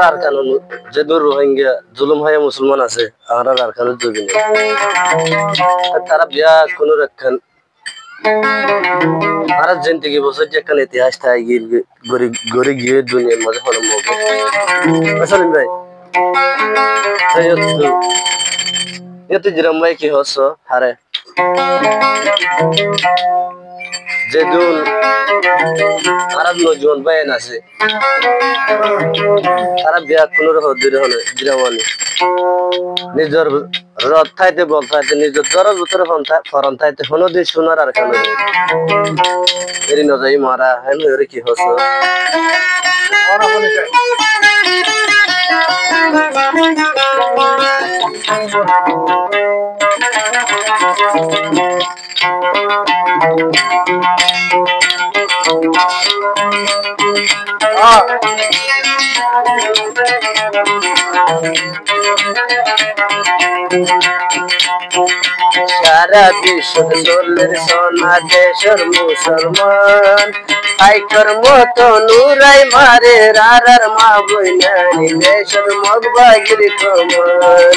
আর কানুন যে দূর রোহিঙ্গা জুলুম হয় মুসলমান আছে আর কানুন যোগী নেই তারা বিয়া কোনো রক্ষণ আর জিন্দগি বছর যে একটা ইতিহাস থাকে গড়ে গিয়ে দুনিয়ার মাঝে হলো মগে আসলে ভাই এতে জিরাম ভাই কি হস হারে যেদুন আরব নজওয়ান বাইন আছে তারা বিয়া কোনো রকম দূরে হলে জিরামানি নিজের রথ থাইতে বল থাইতে নিজের জ্বরের ভিতরে ফরন থাইতে হলো দিয়ে শোনার আর কেন এরি নজাই মারা হেন হয়ে কি হস সারা বিশ্ব চলের সোনা দেশের মুসলমান আইকর মতো নুরাই মারে রারার মা বইনানি দেশের মগবাগির কমান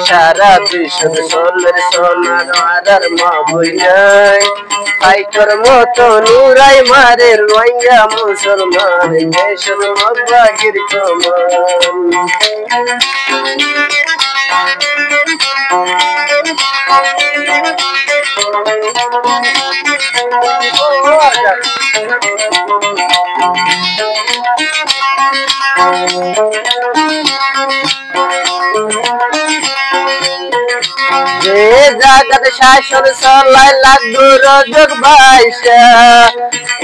সারা বিশ্ব চলের সোনা রারার মা বইনাই আইকর মতো নুরাই মারে রোহিঙ্গা মুসলমান দেশের মগবাগির কমান যে জাগত শাসন চলাই লাগুর যোগ বাইশা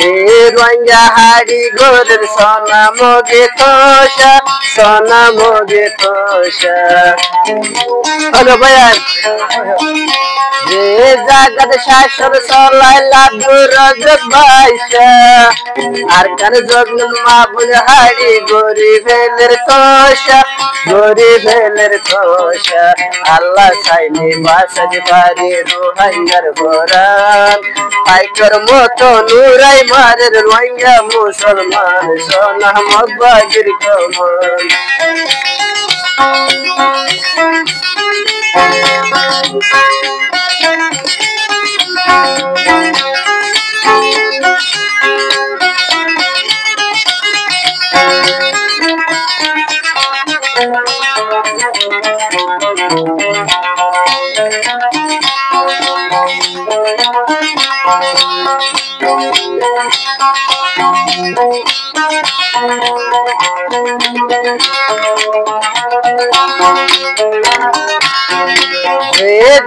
এ রোহিঙ্গা হাড়ি গোরের সোনা মগে তোষা সোনা মগে তোষা হলো ভাইয়ান যে জাগত শাসন চলাই লাগুর যোগ বাইশা আর কার জগন মা বুন হাড়ি গরিবের তোষা গরিবের তোষা আল্লাহ চাইলে বাসাজ পারে রোহিঙ্গার গোরান আইকর মতো নুরাই মারে রোহিঙ্গা মুসলমান সোনা মগবাগির কমান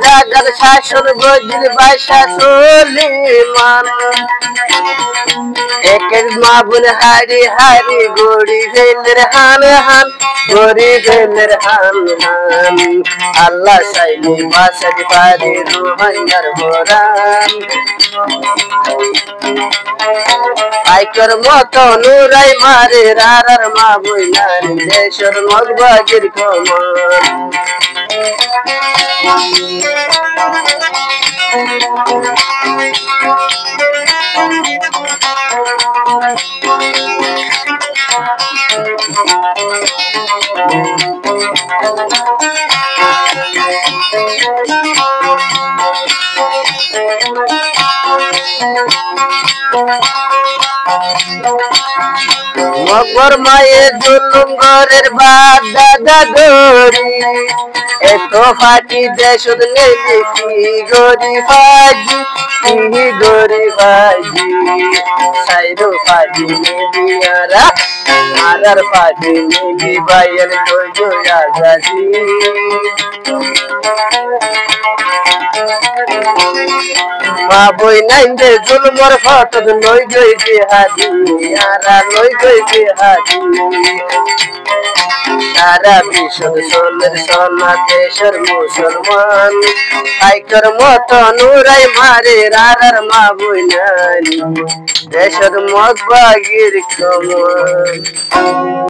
জাগত শাসন বজির বাসা সলিমান একের মা বোন হারি হারি গড়ি ফেলের হান হান গড়ি ফেলের হান হান আল্লাহ চাইলে বাসাজ পারে রোহিঙ্গার গোরান আইকর মতো নুরাই মারে রারার মা বইনারি দেশের মগবাগির কমান মগর মায়ে জুলুম ঘরের বাদ দাদা দড়ি এত ফাটি দেশ নেই কি গরি ফাজি কি গরি ফাজি সাইরো ফাজি নিবিয়ারা মারার ফাজি নিবি বাইয়ের গজো আজাদি মা বই নাই যে জুলমর ফটক লই গই জিহাদি আরা লই গই জিহাদি সারা বিশ্ব সোনের সোনা দেশের মুসলমান আইকর মত নুরাই মারে রারার মা বই নাই দেশের মত বাগির কমান